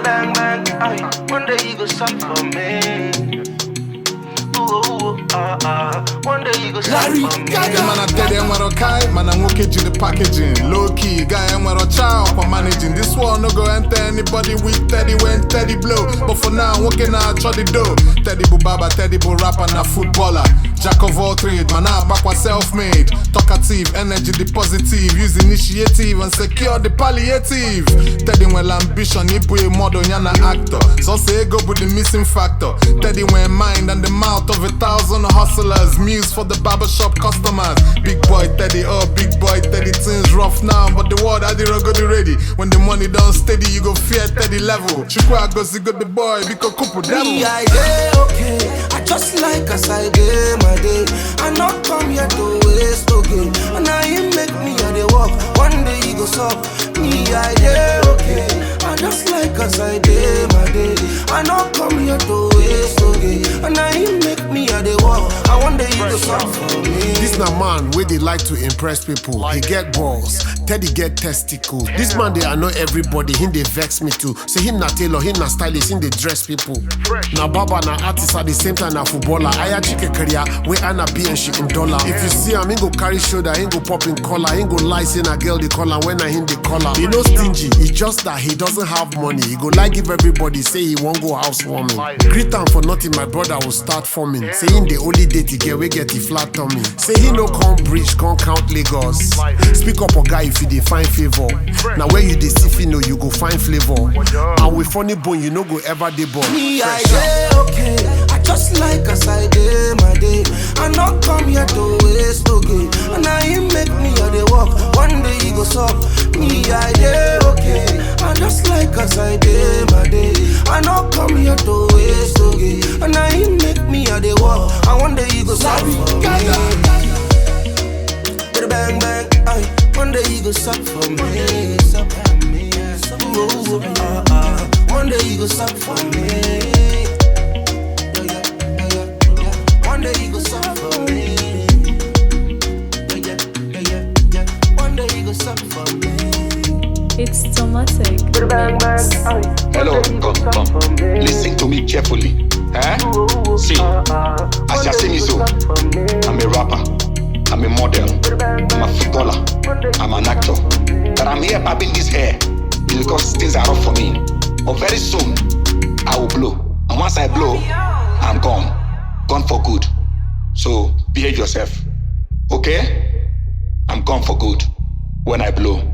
Bang bang, aye. One day you go suck for me. One day you go suck for me. Man, I tell them what okay, man, I'm okay to the packaging. Low key, guy, I'm what a child for managing. This one no go enter anybody with Teddy when Teddy blow. But for now, I'm working out, try the dough. Teddy Bubaba, Teddy Bu rapper, na footballer. Jack of all trade, man, I back was self-made. Talkative, energy the positive. Use initiative and secure the palliative. Teddy when ambition, he boy model, yana actor. So say go with the missing factor. Teddy when mind and the mouth of 1,000 hustlers. Muse for the barbershop customers. Big boy Teddy, oh big boy Teddy, things rough now, but the word I did go the ready. When the money done steady, you go fear Teddy level. Chukwa go see good the boy, because couple devil. Me I day okay, I just like as I day my day. I not come here to waste okay, and now you make me a day walk. One day you go suck. Me I day okay, I just like as I day my day. I not come here to waste okay, and now you make me a day walk. And one day you go suck for me. This na man where they like to impress people. He get balls, Teddy get testicles. This man they know everybody, him they vex me too. Say him na tailor, him na stylist, him they dress people. Na baba na artist at the same time na footballer. I chike career where Anna be and she in dollar. If you see him, he go carry shoulder, he go pop in collar, he go lie say na girl they call her when I him they call her. He no stingy, it's just that he doesn't have money. He go like give everybody, say he won't go housewarming. Greet him for nothing, my brother will start forming. Say him the only date he get, we get the flat tummy. Say he no come bridge, can't count Lagos. Speak up a guy if you dey find favor. Now where you dey see fino, you go find flavor. And with funny bone, you no go ever dey born. Me I day okay, I just like as I day my day. I not come here to waste okay, and now you make me a day walk. One day you go suck. Me I day okay, I just like as I day my day. I not come here to waste okay, and now you make me a day walk. And one day you go suck for me. Bang bang, aye. One day you go suck for me. One day you go suck for me. One day you go suck for me. One day you go suck for me. It's Tomatic. Hello, come. Listen to me carefully. See, as you see me so, I'm a rapper, I'm a model, I'm a footballer, I'm an actor. But I'm here bobbing this hair because things are rough for me. But very soon, I will blow. And once I blow, I'm gone. Gone for good. So behave yourself. Okay? I'm gone for good when I blow.